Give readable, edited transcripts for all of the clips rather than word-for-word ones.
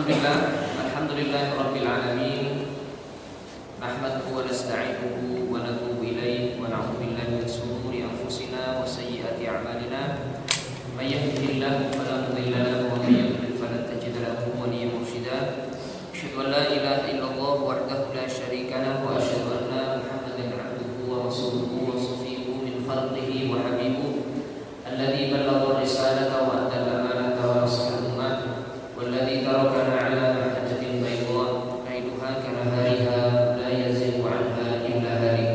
Alhamdulillahirabbil alamin. Nahmaduhu wa nasta'inuhu wa natubu ilaihi wa na'udzu billahi min shururi anfusina wa sayyiati a'malina. May yahdihillahu fala mudilla lahu wa may yudlil falan tajida lahu waliyyan mursyida. Asyhadu an la ilaha illallah wahdahu la syarika lahu wa asyhadu anna Muhammadan 'abduhu wa rasuluhu wa safiyuhu min khalqihi wa habibuhu alladzi ballagha risalata wa adda al-amanata wa nasaha al-ummah walladzi tarakana 'ala mahajjatin baydha lailuha kanahariha la yazighu 'anha illa halik.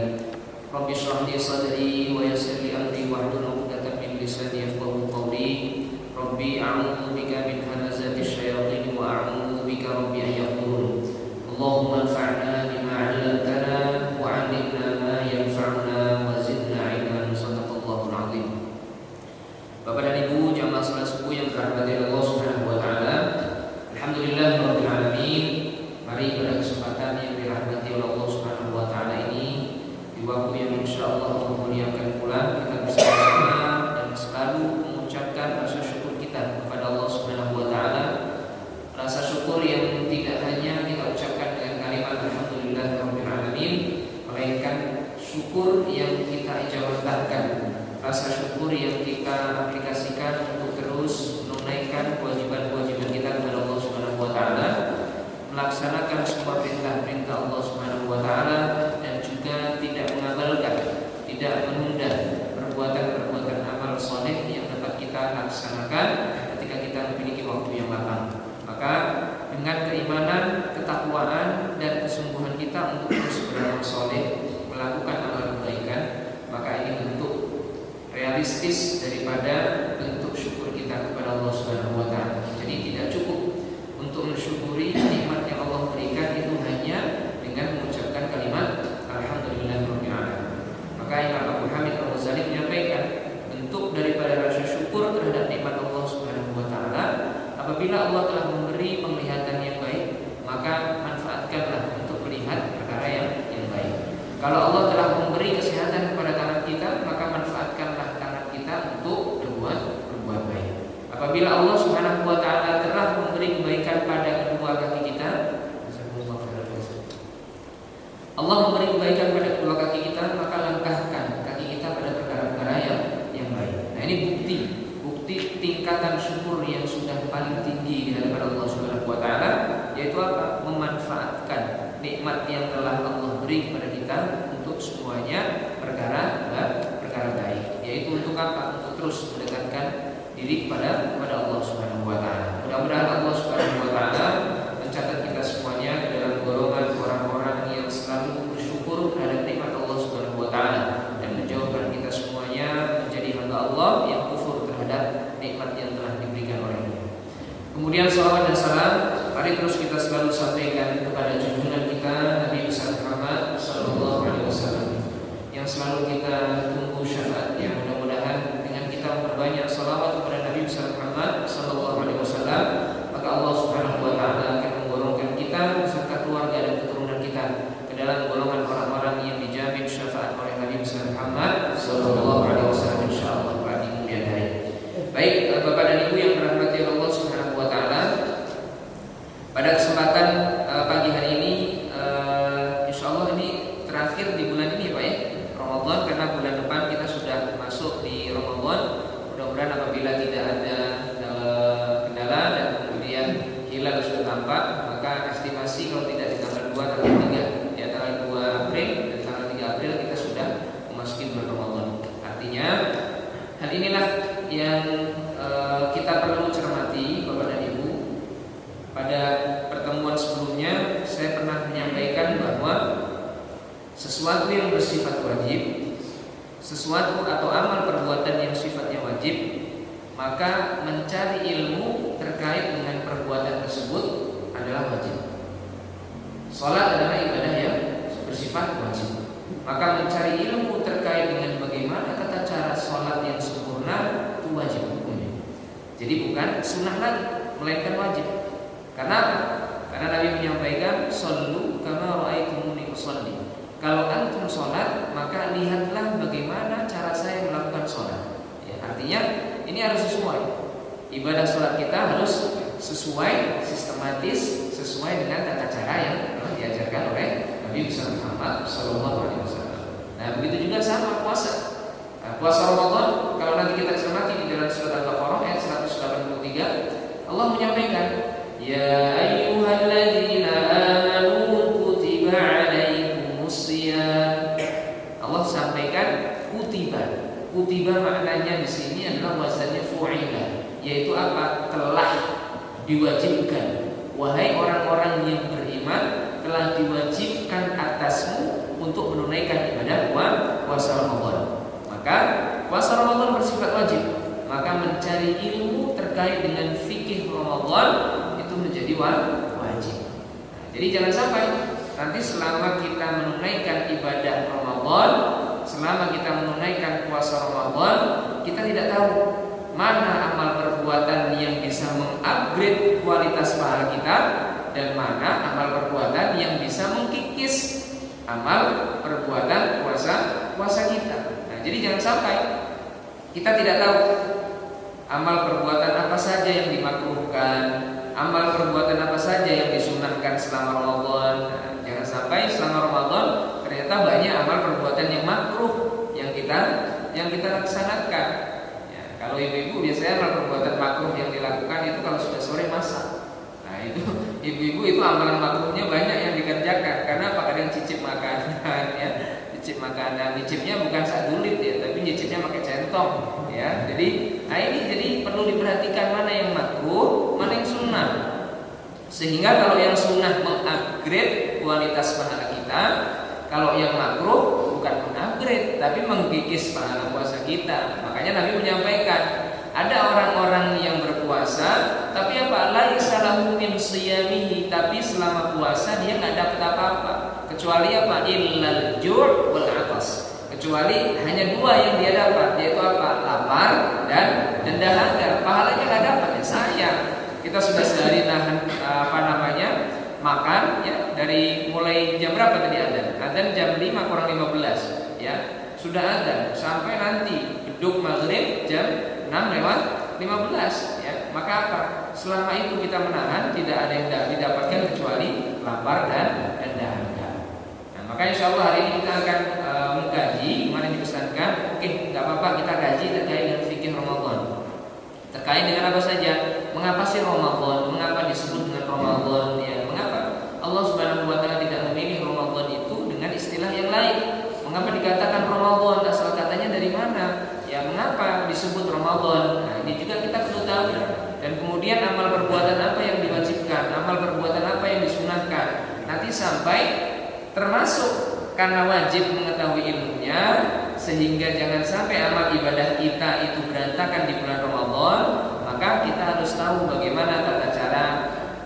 Rabbi shrah li sadri wa yassir li amri wahlul 'uqdatam min lisani yafqahu qawli. Rabbi a'udzu bika min hamazati syayatin wa a'udzu bika rabbi an yahdurun. Allahumma anfa'na bima 'allamtana wa 'allimna ma yanfa'una wa zidna 'ilman. Shadaqallahul 'azim. Bapak dan Ibu jamaah salat subuh yang dirahmati Allah Subhanahu wa taala. Alhamdulillahirabbil alamin. Mari pada kesempatan yang dirahmati oleh Allah Subhanahu wa taala ini, di waktu yang insyaallah Allah muliakan pula, kita bersama-sama dan selalu mengucapkan rasa syukur kita kepada Allah Subhanahu wa taala. Rasa syukur yang tidak hanya kita ucapkan dengan kalimat alhamdulillahirabbil alamin, melainkan syukur yang kita ijabahkan. Rasa syukur yang kita aplikasikan untuk terus menunaikan kewajiban-kewajiban kita kepada Allah Subhanahu wa taala, melaksanakan semua perintah-perintah Allah Subhanahu wa taala, dan juga tidak mengabaikan, tidak menunda perbuatan-perbuatan amal saleh yang dapat kita laksanakan ketika kita memiliki waktu yang lapang. Maka dengan keimanan, ketakwaan, dan kesungguhan kita untuk terus beramal saleh, melakukan amal kebaikan, maka ini bentuk realistis daripada bentuk syukur kita kepada Allah Subhanahu wa taala. Jadi tidak cukup untuk mensyukuri nikmat yang Allah berikan itu hanya dengan mengucapkan kalimat alhamdulillahirabbil alamin. Maka Imam Abu Hamid Al-Ghazali menyampaikan bentuk daripada rasa syukur terhadap nikmat Allah Subhanahu wa taala, apabila Allah telah memberi penglihatan yang baik, maka manfaatkanlah untuk melihat perkara yang baik. Kalau Allah telah memberi kesehatan kepada tangan kita, maka manfaatkanlah tangan kita untuk berbuat baik. Apabila Allah Subhanahu wa taala telah memberi kebaikan pada kedua kaki kita, Allah memberi kebaikan pada kedua kaki kita, maka langkahkan kaki kita pada perkara-perkara yang baik. Nah, ini bukti tingkatan syukur yang sudah paling tinggi di hadapan Allah Subhanahu wa taala, yaitu apa? Memanfaatkan nikmat yang telah Allah beri kepada kita untuk semuanya perkara baik, yaitu untuk apa? Untuk terus mendekatkan diri kepada Allah Subhanahu wa taala. Mudah-mudahan Allah Subhanahu wa taala mencatat kita semuanya ke dalam golongan orang-orang yang selalu bersyukur terhadap nikmat Allah Subhanahu wa taala, dan menjauhkan kita semuanya menjadi hamba Allah yang kufur terhadap nikmat yang telah diberikan olehnya. Kemudian salawat dan salam mari terus kita selalu sampaikan kepada junjungan kita Nabi besar Muhammad sallallahu alaihi wasallam, yang selalu kita tunggu syafaatnya. Mudah-mudahan dengan kita memperbanyak salawat kepada Nabi besar Muhammad sallallahu alaihi wasallam, maka Allah Subhanahu wa taala akan menggolongkan kita beserta keluarga dan keturunan kita ke dalam golongan orang-orang yang dijamin syafaat oleh Nabi besar Muhammad sallallahu alaihi wasallam insyaallah pada kemudian hari. Baik, Bapak dan Ibu yang dirahmati Allah Subhanahu wa taala, pada kesempatan pagi hari ini, insyaallah ini terakhir di bulan ini Pak ya, Ramadan, karena bulan depan kita sudah masuk di Ramadan. Mudah-mudahan apabila tidak ada kendala dan kemudian hilal sudah tampak, maka estimasi kalau tidak di tanggal 2 tanggal 3 ya, tanggal 2 April dan tanggal 3 April kita sudah memasuki bulan Ramadan. Artinya hal inilah yang kita perlu cermati Bapak dan Ibu. Pada pertemuan sebelumnya saya pernah menyampaikan bahwa sesuatu yang bersifat wajib, sesuatu atau amal perbuatan yang sifatnya wajib, maka mencari ilmu terkait dengan perbuatan tersebut adalah wajib. Salat adalah ibadah yang bersifat wajib, maka mencari ilmu terkait dengan bagaimana tata cara salat yang sempurna itu wajib hukumnya. Jadi bukan sunnah lagi, melainkan wajib. Karena Nabi menyampaikan shollu kama ra'aitumuni usolli. Kalau antum sholat, maka lihatlah bagaimana cara saya melakukan sholat ya, artinya ini harus sesuai. Ibadah sholat kita harus sesuai sistematis, sesuai dengan tata cara yang diajarkan oleh Nabi Muhammad SAW. Nah, begitu juga sama puasa. Puasa Ramadan, kalau nanti kita cermati di dalam surat Al-Baqarah ayat 183, Allah menyampaikan, ya ayyuhalladzina amanu kutiba alaikumusiyam. Allah sampaikan kutiba. Kutiba maknanya di sini adalah wazannya fu'ila, yaitu apa? Telah diwajibkan. Wahai orang-orang yang beriman, telah diwajibkan atasmu untuk menunaikan ibadah puasa Ramadan. Maka puasa Ramadan bersifat wajib. Maka mencari ilmu terkait dengan fikih Ramadan itu menjadi wajib. Jadi jangan sampai nanti selama kita menunaikan ibadah Ramadan, selama kita menunaikan puasa Ramadan, kita tidak tahu mana amal perbuatan yang bisa mengupgrade kualitas pahala kita dan mana amal perbuatan yang bisa mengkikis amal perbuatan puasa kita. Nah, jadi jangan sampai kita tidak tahu amal perbuatan apa saja yang dimakruhkan, amal perbuatan apa saja yang disunahkan selama Ramadan. Nah, jangan sampai selama Ramadan ternyata banyak amal perbuatan yang makruh yang kita laksanakan. Ya, kalau ibu-ibu biasanya amal perbuatan makruh yang dilakukan itu kalau sudah sore masak. Nah, itu ibu-ibu itu amalan makruhnya banyak yang dikerjakan karena apa? Kadang cicip makanan ya, cicip makanan, cicipnya bukan sak dulit ya, tapi cicipnya pakai centong ya. Jadi, nah ini jadi perlu diperhatikan mana yang makruh, mana yang sunnah. Sehingga kalau yang sunnah mengupgrade kualitas pahala kita, kalau yang makruh bukan mengupgrade tapi mengkikis pahala puasa kita. Makanya Nabi menyampaikan, ada orang-orang yang berpuasa tapi apa? Laisa lahu min shiyamihi, tapi selama puasa dia enggak dapat apa-apa kecuali apa? Illal ju' wal 'atas. Kecuali hanya dua yang dia dapat, yaitu apa? Lapar dan dahaga. Pahalanya enggak dapat ya, sayang. Kita sudah sehari nahan makan ya, dari mulai jam berapa tadi adzan? Adzan jam 5 kurang 15 ya. Sudah adzan sampai nanti beduk maghrib jam 6 lewat 15 ya. Maka apa? Selama itu kita menahan, tidak ada yang didapatkan kecuali lapar dan dahaga. Nah, maka insyaallah hari ini kita akan mengkaji kemarin dipesankan. Oke, enggak apa-apa kita kaji terkait dengan fikih Ramadan. Terkait dengan apa saja? Mengapa sih Ramadan? Mengapa disebut dengan Ramadan ya? Mengapa Allah Subhanahu wa taala tidak memilih Ramadan itu dengan istilah yang lain? Mengapa dikatakan Ramadan? Asal katanya dari mana? Ya, mengapa disebut Ramadan? Nah, ini juga kita perlu tahu. Dan kemudian amal perbuatan apa yang diwajibkan, amal perbuatan apa yang disunahkan. Nanti sampai termasuk karena wajib mengetahui ilmunya, sehingga jangan sampai amal ibadah kita itu berantakan di bulan Ramadan. Maka kita harus tahu bagaimana tata cara,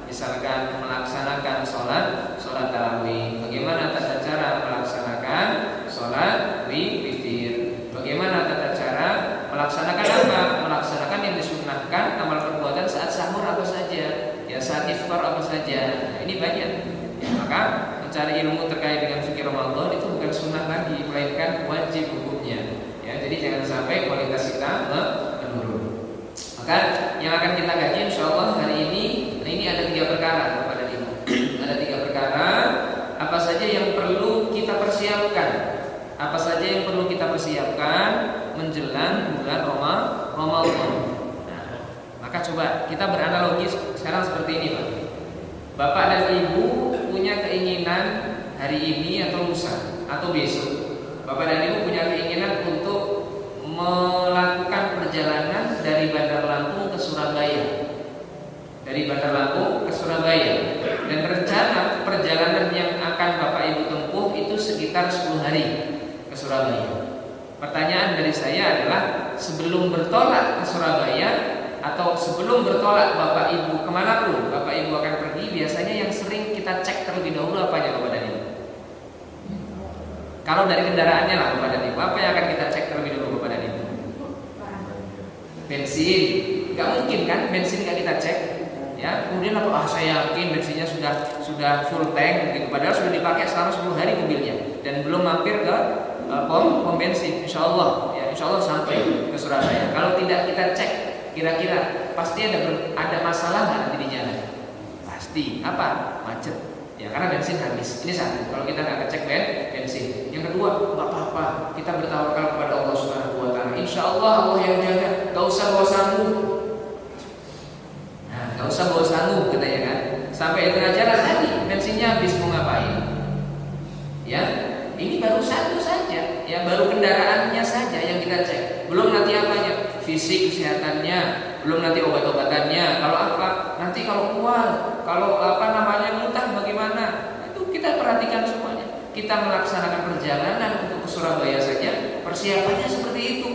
misalkan melaksanakan sholat tarawih, bagaimana tata cara melaksanakan sholat witir, bagaimana tata cara melaksanakan apa? Melaksanakan yang disunahkan amal perbuatan saat sahur apa saja, ya saat iftar apa saja. Nah, ini banyak. Ya, maka mencari ilmu terkait dengan fikih Ramadan itu bukan sunnah lagi, melainkan wajib hukumnya. Ya, jadi jangan sampai kualitas kita menurun. Maka yang akan kita kaji insyaallah hari ini ada 3 perkara kepada Ibu. Ada 3 perkara apa saja yang perlu kita persiapkan. Apa saja yang perlu kita persiapkan menjelang bulan Ramadan. Nah, maka coba kita beranalogi sekarang seperti ini, Pak. Bapak dan Ibu punya keinginan hari ini atau lusa atau besok. Bapak dan Ibu punya keinginan untuk melakukan perjalanan dari Bandar Lampung ke Surabaya. Dari Bandar Lampung ke Surabaya. Dan rencana perjalanan yang akan Bapak Ibu tempuh itu sekitar 10 hari ke Surabaya. Pertanyaan dari saya adalah, sebelum bertolak ke Surabaya atau sebelum bertolak Bapak Ibu kemanapun Bapak Ibu akan pergi, biasanya yang sering kita cek terlebih dahulu apanya Bapak dan Ibu? Kalau dari kendaraannya lah Bapak dan Ibu, apa yang akan kita cek terlebih dahulu Bapak dan Ibu? Bensin. Gak mungkin kan bensin gak kita cek ya. Kemudian apa? Saya yakin bensinnya sudah full tank gitu. Padahal sudah dipakai selama 10 hari mobilnya dan belum mampir ke pom bensin. Insyaallah ya, insyaallah sampai ke Surabaya. Kalau tidak kita cek Kira-kira pasti ada masalah nggak nanti di jalan? Pasti. Apa? Macet. Ya karena bensin habis. Ini satu. Kalau kita nggak ngecek bensin. Yang kedua, nggak apa-apa. Kita bertawakal kepada Allah Subhanahu Wa Taala. Insya Allah Allah yang jaga. Gak usah bawa sanggup. Nah, gak usah bawa sanggup katanya kan. Sampai di tengah jalan tadi bensinnya habis, mau ngapain? Ya, ini baru satu saja. Ya baru kendaraannya saja yang kita cek. Belum nanti apanya? Fisik kesehatannya, belum nanti obat-obatannya. Kalau apa? Nanti kalau mual, kalau muntah bagaimana? Itu kita perhatikan semuanya. Kita melaksanakan perjalanan untuk ke Surabaya saja, persiapannya seperti itu.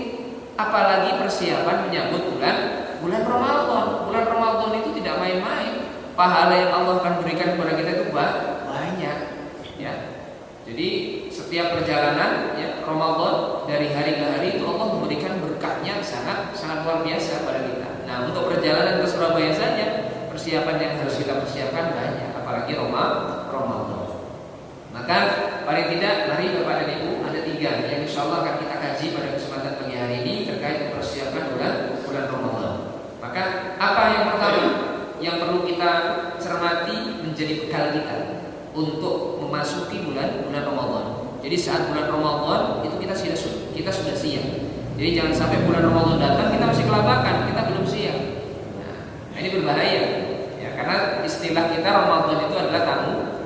Apalagi persiapan menyambut bulan Ramadan. Bulan Ramadan itu tidak main-main. Pahala yang Allah akan berikan kepada kita itu banyak. Ya. Jadi setiap perjalanan ya Ramadan dari hari ke hari itu Allah memberikan berkahnya sangat luar biasa pada kita. Nah, untuk perjalanan ke Surabaya saja persiapan yang harus kita persiapkan banyak, apalagi Ramadan. Maka paling tidak mari Bapak dan Ibu ada 3 yang insya Allah akan kita kaji pada kesempatan pagi hari ini terkait persiapan bulan Ramadan. Maka apa yang pertama yang perlu kita cermati menjadi bekal kita untuk memasuki bulan Ramadan. Jadi saat bulan Ramadan itu kita sudah siap. Jadi jangan sampai bulan Ramadan datang kita masih kelabakan, kita belum siap. Nah, ini berbahaya. Ya, karena istilah kita Ramadan itu adalah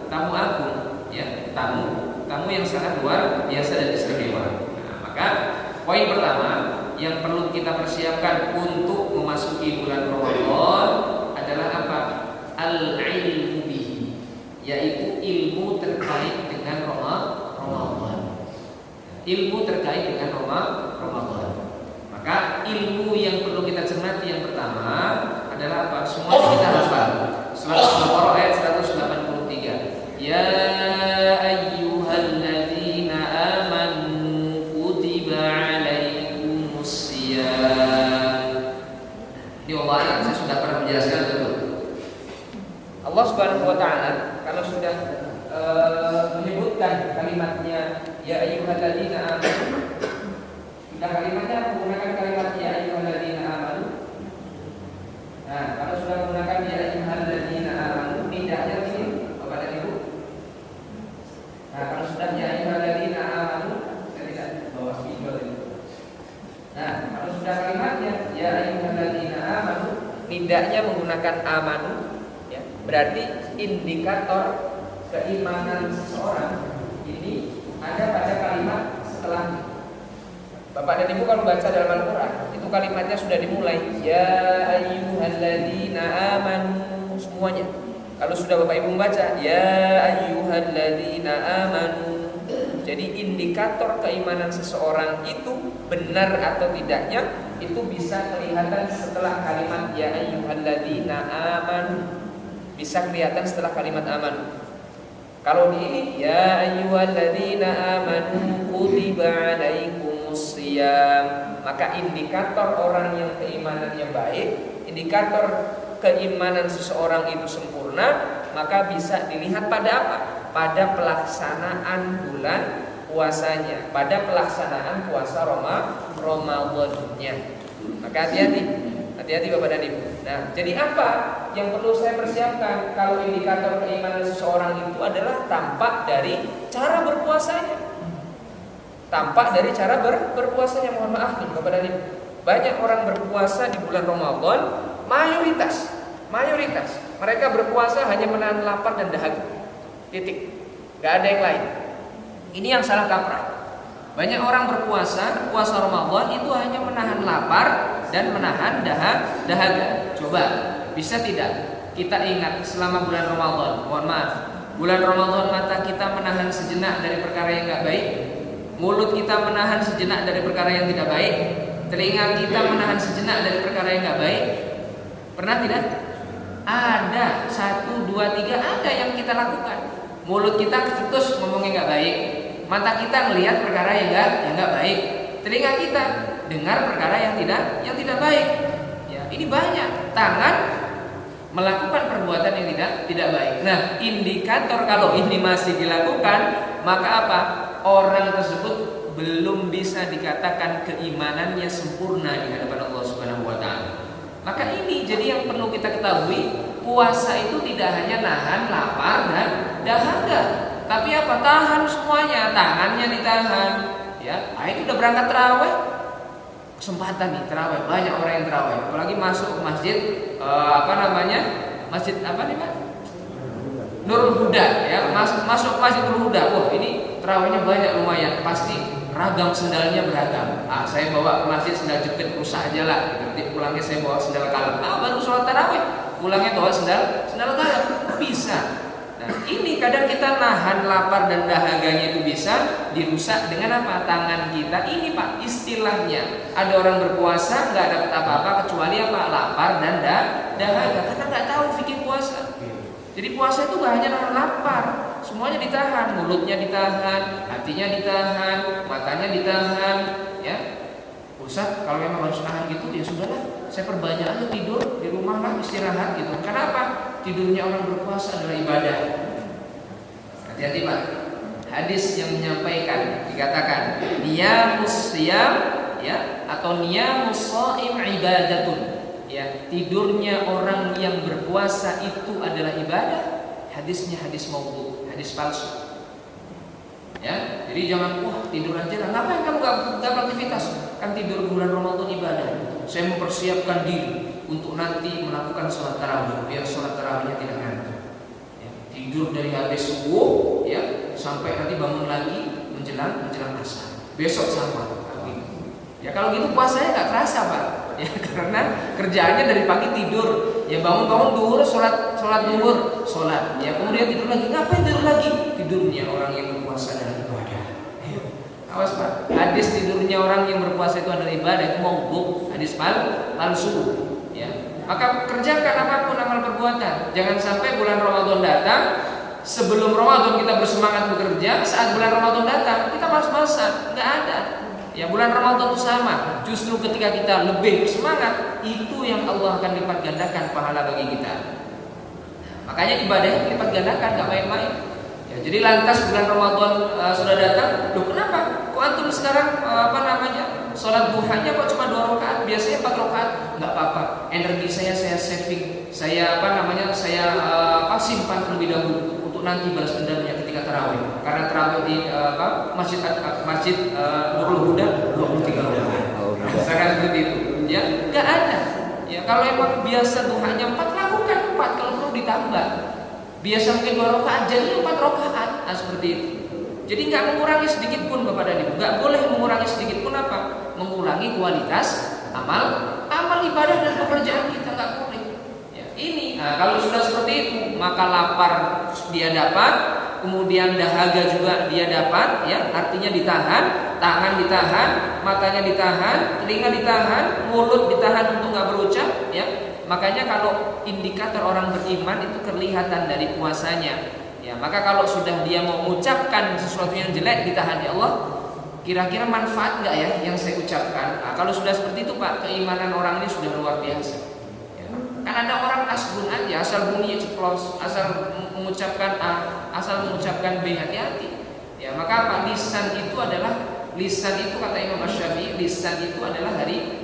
tamu agung, ya, tamu yang sangat luar biasa dan istimewa. Nah, maka poin pertama yang perlu kita persiapkan untuk memasuki bulan Ramadan adalah apa? Al-ilmu bihi, yaitu ilmu terkait dengan Ramadan. Ilmu terkait dengan Ramadan. Maka ilmu yang perlu kita cermati yang pertama adalah apa? Semuanya kita hafal. Surat Al-Baqarah ayat 183. Ya ayyuhalladzina amanu kutiba alaikumus syiyam. Ini Allah, saya sudah pernah menjelaskan dulu. Allah Subhanahu wa taala kalau sudah menyebutkan kalimatnya ya ayyuhalladzina amanu, sudah kalimatnya menggunakan kalimat ya ayyuhalladzina amanu. Nah, kalau sudah menggunakan ya ayyuhalladzina amanu, tidaknya ini Bapak dan Ibu. Nah, kalau sudah ya ayyuhalladzina amanu, saya tidak bawa spidol ini. Nah, kalau sudah kalimatnya ya ayyuhalladzina amanu, tidaknya menggunakan amanu, ya, berarti indikator keimanan seseorang ini ada pada kalimat setelahnya. Bapak dan Ibu kalau baca dalam Al-Quran itu kalimatnya sudah dimulai ya ayyuhalladzina amanu semuanya. Kalau sudah Bapak Ibu membaca ya ayyuhalladzina amanu, jadi indikator keimanan seseorang itu benar atau tidaknya itu bisa kelihatan setelah kalimat ya ayyuhalladzina amanu. Bisa kelihatan setelah kalimat amanu. Kalau di ini ya ayyuhalladzina amanu kutiba alaikumus syiyam, maka indikator orang yang keimanannya baik, indikator keimanan seseorang itu sempurna, maka bisa dilihat pada apa? Pada pelaksanaan bulan puasanya, pada pelaksanaan puasa Ramadannya. Maka hati-hati Bapak dan Ibu. Nah, jadi apa yang perlu saya persiapkan kalau indikator keimanan seseorang itu adalah tampak dari cara berpuasanya. Tampak dari cara berpuasanya. Mohon maaf nih Bapak dan Ibu. Banyak orang berpuasa di bulan Ramadan, mayoritas mereka berpuasa hanya menahan lapar dan dahaga. Titik. Gak ada yang lain. Ini yang salah kaprah. Banyak orang berpuasa, puasa Ramadan itu hanya menahan lapar dan menahan dahaga. Coba, bisa tidak kita ingat selama bulan Ramadan? Mohon maaf, bulan Ramadan mata kita menahan sejenak dari perkara yang gak baik, mulut kita menahan sejenak dari perkara yang tidak baik, telinga kita menahan sejenak dari perkara yang gak baik. Pernah tidak? Ada 1, 2, 3 ada yang kita lakukan. Mulut kita kecetus ngomongnya gak baik, mata kita melihat perkara yang enggak baik, telinga kita dengar perkara yang tidak baik. Ya, ini banyak. Tangan melakukan perbuatan yang tidak baik. Nah, indikator kalau ini masih dilakukan, maka apa? Orang tersebut belum bisa dikatakan keimanannya sempurna di hadapan Allah Subhanahu wa taala. Maka ini jadi yang perlu kita ketahui, puasa itu tidak hanya nahan lapar dan dahaga, tapi apa? Tahan semuanya, tangannya ditahan. Ya, itu udah berangkat terawih, kesempatan nih terawih, banyak orang yang terawih, apalagi masuk ke masjid masjid apa nih Pak? Nurul Huda, ya, masuk masjid Nurul Huda. Wah, ini terawihnya banyak, lumayan, pasti ragam sendalnya beragam. Saya bawa ke masjid sendal jepit, rusak aja lah. Nanti pulangnya saya bawa sendal kalem. Baru sholat tarawih, pulangnya bawa sendal kalem, bisa. Nah, ini kadang kita nahan lapar dan dahaganya itu bisa dirusak dengan apa? Tangan kita. Ini Pak, istilahnya ada orang berpuasa nggak dapat apa-apa kecuali apa? Lapar dan dahaga, karena nggak tahu fikih puasa. Jadi puasa itu nggak hanya nahan lapar, semuanya ditahan, mulutnya ditahan, hatinya ditahan, matanya ditahan, ya. Ustaz, kalau memang harus nahan gitu, ya sudahlah, saya perbanyak aja tidur di rumah lah, istirahat gitu. Kenapa? Tidurnya orang berpuasa adalah ibadah. Hati-hati Pak. Hadis yang menyampaikan dikatakan niyamus siyam, ya, atau niyamus shaim ibadatun. Ya, tidurnya orang yang berpuasa itu adalah ibadah. Hadisnya hadis maudhu, hadis palsu. Ya, jadi jangan tidur aja lah. Ngapain kamu gak beraktivitas? Kan tidur bulan Ramadan ibadah. Saya mempersiapkan diri untuk nanti melakukan sholat tarawih, biar sholat tarawihnya tidak ngantuk. Ya, tidur dari habis subuh, ya, sampai nanti bangun lagi menjelang asar. Besok sama. Ya kalau gitu puasanya nggak terasa Pak. Ya, karena kerjaannya dari pagi tidur, ya bangun duhur, sholat duhur, sholat, ya kemudian tidur lagi. Ngapain tidur lagi? Tidurnya orang yang berpuasa adalah ibadah. Awas Pak, hadis tidurnya orang yang berpuasa itu adalah ibadah itu maudhu, hadis palsu. Ya, maka kerjakan apapun amal perbuatan. Jangan sampai bulan Ramadan datang, sebelum Ramadan kita bersemangat bekerja, saat bulan Ramadan datang kita malas-malasan, nggak ada. Ya, bulan Ramadan itu sama. Justru ketika kita lebih semangat, itu yang Allah akan lipat gandakan pahala bagi kita. Makanya ibadahnya lipat gandakan, gak main-main. Ya, jadi lantas bulan Ramadan sudah datang, loh kenapa? Kok antum sekarang sholat duhanya kok cuma 2 rakaat? Biasanya 4 rakaat. Nggak apa-apa. Energi saya saving, saya simpan terlebih dahulu untuk nanti balas dendamnya ketika tarawih. Karena tarawih di masjid Nurul Huda 23 rakaat. Misalkan seperti itu. Ya, nggak ada. Ya, kalau emang biasa duhanya 4, lakukan 4, kalau perlu ditambah. Biasa mungkin 2 rakaat, jadi 4 rakaat. Nah, seperti itu. Jadi nggak mengurangi sedikit pun Bapak dan Ibu. Nggak boleh mengurangi sedikit pun apa? Mengurangi kualitas amal ibadah dan pekerjaan kita, nggak boleh. Ya, ini. Nah, kalau sudah seperti itu, maka lapar dia dapat, kemudian dahaga juga dia dapat, ya, artinya ditahan, tangan ditahan, matanya ditahan, telinga ditahan, mulut ditahan untuk nggak berucap, ya. Makanya kalau indikator orang beriman itu kelihatan dari puasanya. Ya, maka kalau sudah dia mau mengucapkan sesuatu yang jelek ditahan, ya Allah, kira-kira manfaat nggak ya yang saya ucapkan? Nah, kalau sudah seperti itu Pak, keimanan orang ini sudah luar biasa. Ya. Kan ada orang asbun aja, asal bunyi ceplos, asal mengucapkan A, asal mengucapkan B, hati-hati. Ya, maka apa? Lisan itu kata Imam Asy-Syafi'i, lisan itu adalah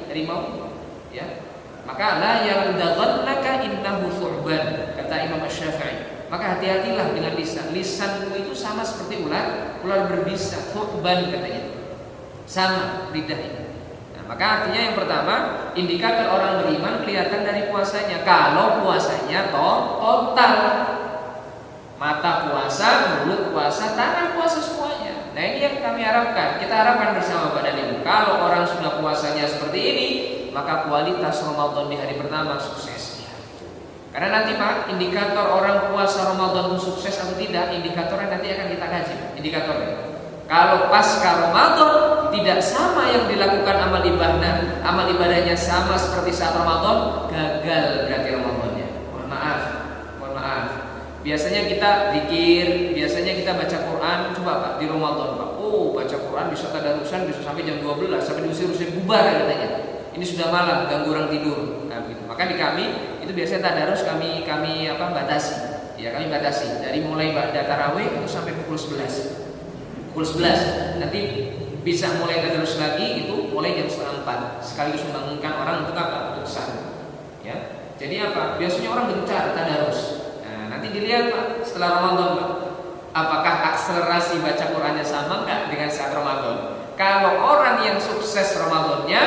harimau. Ya. Maka la yaldaghannaka innahu thu'ban, kata Imam Asy-Syafi'i. Maka hati-hatilah dengan lisan. Lisanku itu sama seperti ular berbisa, thu'ban katanya. Sama lidahnya. Nah, maka artinya yang pertama, indikator orang beriman kelihatan dari puasanya. Kalau puasanya total, mata puasa, mulut puasa, tangan puasa semuanya. Nah, ini yang kami harapkan. Kita harapkan bersama Bapak dan Ibu. Kalau orang sudah puasanya seperti ini, maka kualitas Ramadan di hari pertama sukses. Karena nanti Pak, indikator orang puasa Ramadan itu sukses atau tidak, indikatornya nanti akan kita kaji. Indikatornya, kalau pasca Ramadan tidak sama yang dilakukan amal ibadahnya sama seperti saat Ramadan, gagal berarti Ramadannya. Mohon maaf. Biasanya kita zikir, biasanya kita baca Quran. Coba Pak, di Ramadan Pak, baca Quran bisa tadarusan, bisa sampai jam 12, sampai diusir-usir bubar katanya. Ini sudah malam, ganggu orang tidur. Nah, begitu. Maka di kami itu biasanya tadarus kami batasi. Ya, kami batasi dari mulai ba'da tarawih itu sampai pukul 11. Pukul 11. Nanti bisa mulai tadarus lagi itu mulai jam 3:30. Sekaligus membangunkan orang untuk apa? Untuk sahur. Ya. Jadi apa? Biasanya orang gencar tadarus. Nah, nanti dilihat Pak setelah Ramadan Pak, apakah akselerasi baca Qurannya sama enggak dengan saat Ramadan? Kalau orang yang sukses Ramadannya,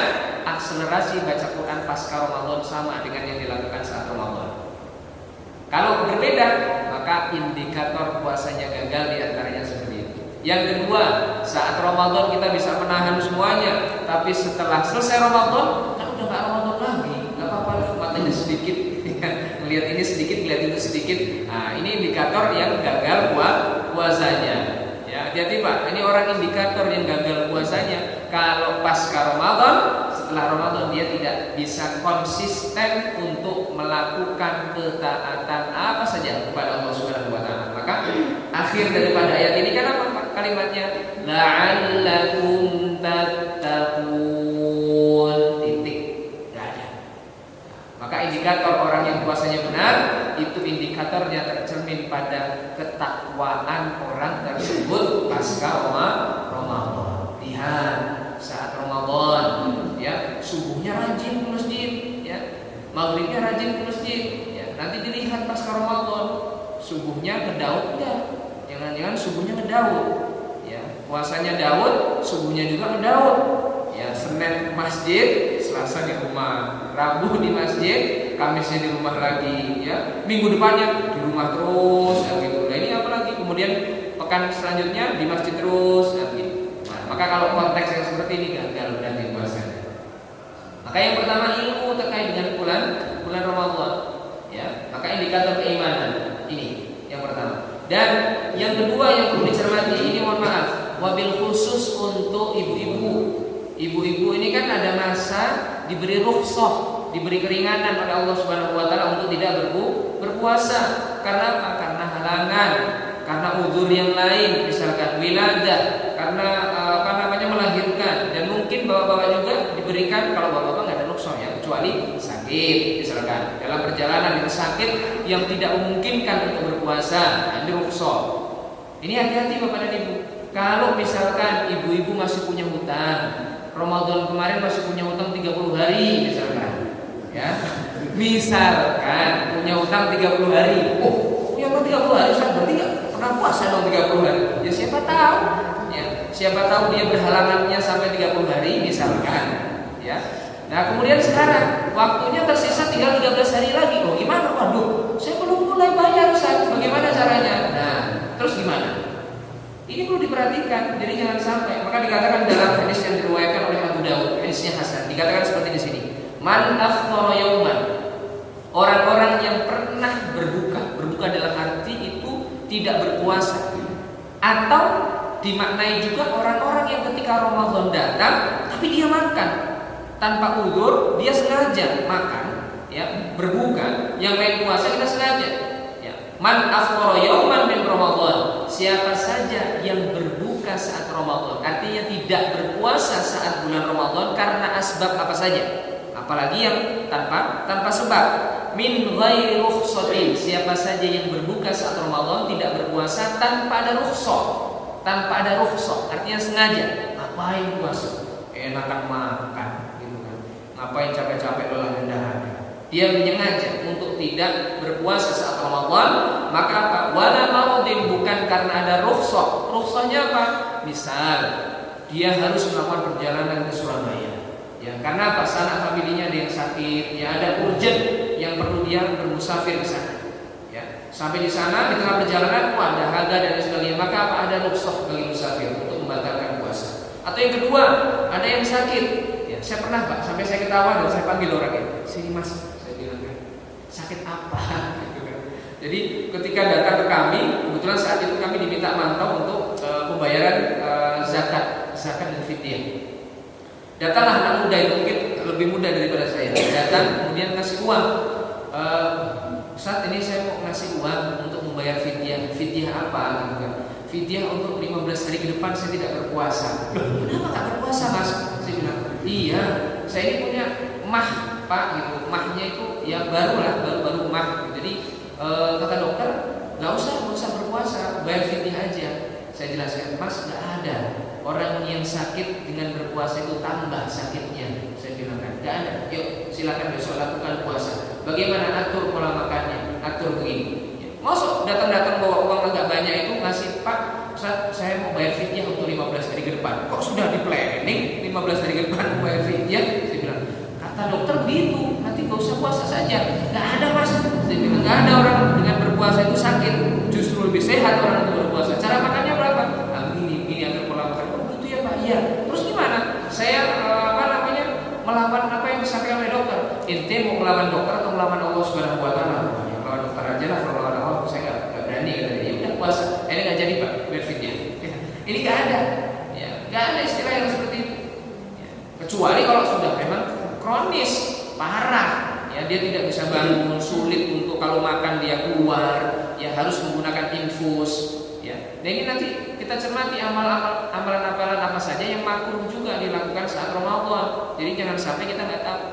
akselerasi baca Quran pasca Ramadan sama dengan yang dilakukan saat Ramadan. Kalau berbeda, maka indikator puasanya gagal diantaranya seperti itu. Yang kedua, saat Ramadan kita bisa menahan semuanya, tapi setelah selesai Ramadan kan udah nggak Ramadan lagi, nggak apa-apa lah, matanya sedikit, melihat ini sedikit, melihat itu sedikit. Nah, ini indikator yang gagal puasanya. Ya, hati-hati Pak, ini orang indikator yang gagal puasanya. Kalau pasca Ramadan, setelah Ramadan dia tidak bisa konsisten untuk melakukan ketaatan apa saja kepada Allah Subhanahu wa taala. Maka akhir daripada ayat ini kan apa Pak kalimatnya? La'allakum tattaqun. Titik. Enggak ada. Maka indikator orang yang puasanya benar itu indikatornya tercermin pada ketakwaan orang tersebut pasca Ramadan. Lihat saat Ramadan, ya subuhnya rajin ke masjid, ya maghribnya rajin ke masjid, ya nanti dilihat pasca Ramadan subuhnya ke Daud enggak? Jangan-jangan subuhnya ke Daud, ya puasanya Daud, subuhnya juga ke Daud, ya Senin ke masjid, Selasa di rumah, Rabu di masjid, Kamisnya di rumah lagi, ya minggu depannya di rumah terus, ya gitu. Nah ini apa lagi? Kemudian pekan selanjutnya di masjid terus, ya gitu. Maka kalau konteks yang seperti ini gagal berarti puasanya. Maka yang pertama ilmu terkait dengan bulan Ramadan, ya. Maka indikator keimanan ini yang pertama. Dan yang kedua yang perlu dicermati ini, mohon maaf, wabil khusus untuk ibu-ibu. Ibu-ibu ini kan ada masa diberi rukhsah, diberi keringanan pada Allah Subhanahu wa taala untuk tidak berpuasa. Karena apa? Karena halangan, karena uzur yang lain, misalkan wiladah, karena melahirkan, dan mungkin bapak-bapak juga diberikan, kalau bapak-bapak nggak ada rukhsah ya, kecuali sakit, misalkan dalam perjalanan yang sakit yang tidak memungkinkan untuk berpuasa, ini rukhsah. Ini hati-hati bapak dan ibu. Kalau misalkan ibu-ibu masih punya hutang, Ramadan kemarin masih punya hutang 30 hari misalkan, ya, misalkan punya hutang 30 hari, punya hutang 30 hari, berarti nggak pernah puasa dong 30 hari. Ya siapa tahu. Siapa tahu dia berhalangannya sampai 30 hari misalkan, ya. Nah kemudian sekarang waktunya tersisa tinggal 13 hari lagi. Oh gimana? Waduh, saya belum mulai bayar, Ustaz. Bagaimana caranya? Nah, terus gimana? Ini perlu diperhatikan. Jadi jangan sampai. Maka dikatakan dalam hadis yang diriwayatkan oleh Abu Daud, hadisnya hasan. Dikatakan seperti di sini. Man afṭara yauman. Orang-orang yang pernah berbuka dalam arti itu tidak berpuasa. Atau dimaknai juga orang-orang yang ketika Ramadan datang tapi dia makan tanpa uzur, dia sengaja makan, ya berbuka. Yang lain puasa kita sengaja, ya. Man afṭara yauman min Ramadan, siapa saja yang berbuka saat Ramadan, artinya tidak berpuasa saat bulan Ramadan karena asbab apa saja, apalagi yang tanpa sebab. Min ghairi rukhsatin, siapa saja yang berbuka saat Ramadan tidak berpuasa tanpa ada rukhsah. Tanpa ada rukhsah, artinya sengaja. Ngapain puasa? Enakan makan, gitu kan. Ngapain capek-capek lelah dan dahaga? Dia menyengaja untuk tidak berpuasa saat Ramadan, maka apa? Wala maradin, bukan karena ada rukhsah. Rukhsahnya apa? Misal dia harus melakukan perjalanan ke Surabaya, ya karena apa? Sanak familinya ada yang sakit, ya ada urgent yang perlu dia bermusafir ke sana. Sampai di sana di tengah perjalanan ada dahaga dan sebagainya, maka apa? Ada rukhsah bagi musafir untuk membatalkan puasa. Atau yang kedua, ada yang sakit. Ya, saya pernah Pak, sampai saya ketawa dan saya panggil orangnya. Sini Mas, saya bilang kan, sakit apa? Gitu kan. Jadi ketika datang ke kami, kebetulan saat itu kami diminta mantau untuk pembayaran zakat dan fidyah. Datanglah anak muda itu, mungkin lebih muda daripada saya. Datang kemudian ngasih uang. Saat ini saya mau ngasih uang untuk membayar fidyah. Fidyah apa? Gitu kan. Fidyah untuk 15 hari ke depan saya tidak berpuasa. Kenapa nggak berpuasa Mas? Saya bilang, iya, saya ini punya mah Pak gitu. Mahnya itu ya baru mah. Jadi kata dokter nggak usah berpuasa, bayar fidyah aja. Saya jelaskan, Mas nggak ada orang yang sakit dengan berpuasa itu tambah sakitnya. Saya bilang kan, nggak ada. Yuk silakan besok lakukan puasa. Bagaimana atur pola makannya? Atur begini. Masuk datang-datang bawa uang agak banyak itu ngasih, Pak, Ustaz, saya mau bayar fidyah untuk 15 hari ke depan. Kok sudah di planning 15 hari ke depan mau bayar fidyah? Saya bilang, kata dokter begitu, nanti gak usah puasa saja. Gak ada mas. Saya bilang, gak ada orang dengan berpuasa itu sakit. Justru lebih sehat orang itu berpuasa. Cara makannya berapa? Nah, ini atur pola makan. Oh gitu ya Pak, iya. Terus gimana? Saya melawan apa yang disampaikan oleh dokter. Ente mau melawan dokter atau melawan Allah Subhanahu Wa Taala? Ya, melawan dokter aja lah. Kalau melawan Allah saya nggak berani. Ya udah puasa. Ini nggak jadi Pak, berfikir. Ini nggak ada. Ya, nggak ada istilah yang seperti itu. Ya, kecuali kalau sudah memang kronis, parah. Ya, dia tidak bisa bangun, sulit untuk kalau makan dia keluar. Ya harus menggunakan infus. Ya, dan ini nanti kita cermati amalan-amalan apa saja yang makruh juga dilakukan saat Ramadan. Jadi jangan sampai kita nggak tahu.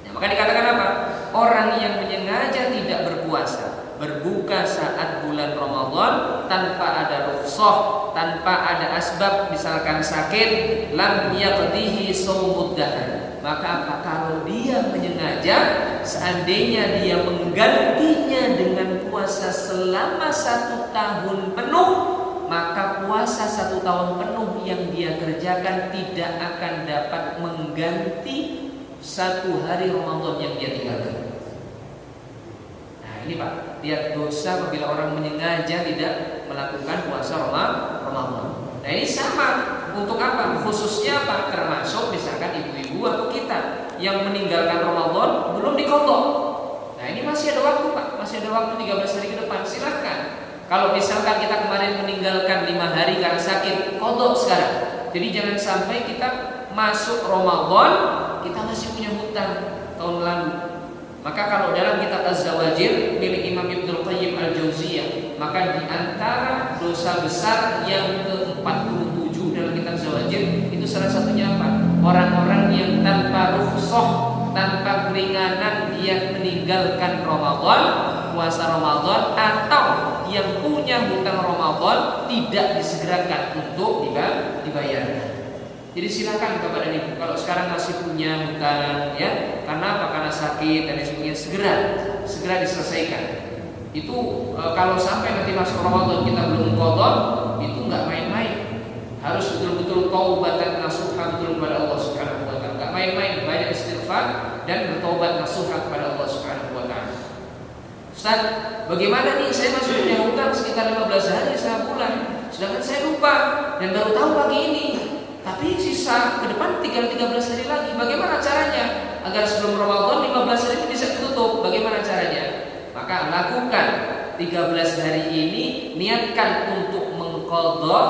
Nah, maka dikatakan apa? Orang yang menyengaja tidak berpuasa, berbuka saat bulan Ramadan tanpa ada rukhsah, tanpa ada asbab, misalkan sakit, lam yaqdihi shaumud dahr. Maka apa? Kalau dia menyengaja, seandainya dia menggantinya dengan puasa selama 1 tahun penuh, maka puasa 1 tahun penuh yang dia kerjakan tidak akan dapat mengganti 1 hari Ramadan yang dia tinggalkan. Nah ini Pak, lihat dosa apabila orang menyengaja tidak melakukan puasa Ramadan. Nah ini sama untuk apa? Khususnya apa? Termasuk misalkan ibu-ibu atau kita yang meninggalkan Ramadan belum diqadha. Nah ini masih ada waktu Pak, masih ada waktu 13 hari ke depan. Silahkan. Kalau misalkan kita kemarin meninggalkan 5 hari karena sakit, qadha sekarang. Jadi jangan sampai kita masuk Ramadan kita masih punya hutang tahun lalu. Maka kalau dalam kitab Az-Zawajir milik Imam Ibnul Qayyim Al-Jauziyah, maka di antara dosa besar yang ke-47 dalam kitab Zawajir itu salah satunya apa? Orang-orang yang tanpa rukhsah, tanpa keringanan dia meninggalkan Ramadan, puasa Ramadan, atau yang punya hutang Ramadan tidak disegerakan untuk dibayarkan. Jadi silakan Bapak dan Ibu, kalau sekarang masih punya hutang ya, karena apa? Karena sakit dan sebagainya, segera diselesaikan. Itu kalau sampai nanti masuk Ramadan kita belum qadha, itu nggak main-main. Harus betul-betul taubatan nasuha betul kepada Allah Subhanahu wa taala. Nggak main-main, banyak istighfar dan bertaubat nasuha kepada Allah Subhanahu wa taala. Ustaz, bagaimana nih saya masih punya hutang sekitar 15 hari 1 bulan, sedangkan saya lupa dan baru tahu pagi ini. Tapi sisa ke depan tinggal 13 hari lagi. Bagaimana caranya agar sebelum Ramadan 15 hari ini bisa ditutup? Bagaimana caranya? Maka lakukan 13 hari ini, niatkan untuk mengqadha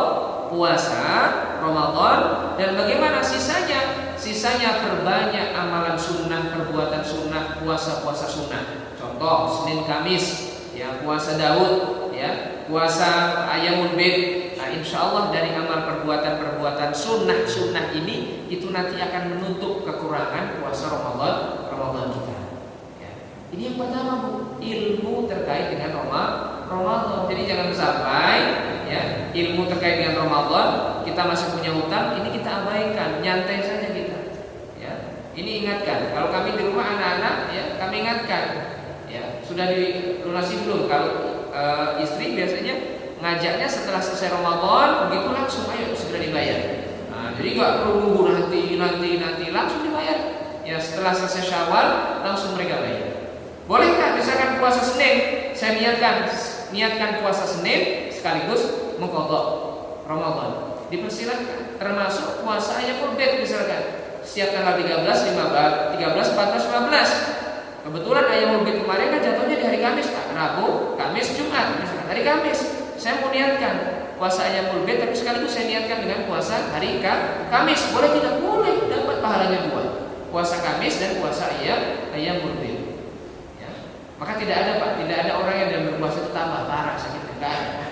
puasa Ramadan, dan bagaimana sisanya? Sisanya perbanyak amalan sunnah, perbuatan sunnah, puasa-puasa sunnah. Contoh Senin Kamis ya, puasa Daud ya, puasa Ayyamul Bid. Nah, insya Allah dari amal perbuatan sunnah ini itu nanti akan menutup kekurangan puasa Ramadan kita. Ya. Ini yang pertama Bu, ilmu terkait dengan Ramadan. Jadi jangan sampai ya ilmu terkait dengan Ramadan kita masih punya hutang, ini kita abaikan, nyantai saja kita. Ya. Ini ingatkan. Kalau kami di rumah anak-anak ya kami ingatkan. Ya sudah dilunasi belum? Kalau istri biasanya ngajaknya setelah selesai Ramadan, begitu langsung ayo segera dibayar. Nah, jadi nggak perlu nunggu nanti langsung dibayar. Ya setelah selesai Syawal langsung mereka bayar. Bolehkah misalkan puasa Senin, saya niatkan puasa Senin sekaligus mengqadha Ramadan. Dipersilakan. Termasuk puasa Ayyamul Bid misalkan. Setiap tanggal 13, 14, 15. Kebetulan Ayyamul Bid kemarin kan jatuhnya di hari Kamis Pak. Rabu, Kamis, Jumat misalkan. Hari Kamis saya mau niatkan puasa Ayyamul Bid, tapi sekaligus saya niatkan dengan puasa hari Kamis. Boleh tidak? Boleh, dapat pahalanya 2. Puasa Kamis dan puasa Ayyamul Bid. Ya. Maka tidak ada Pak, tidak ada orang yang dalam berpuasa itu tambah parah sakitnya. Enggak ada.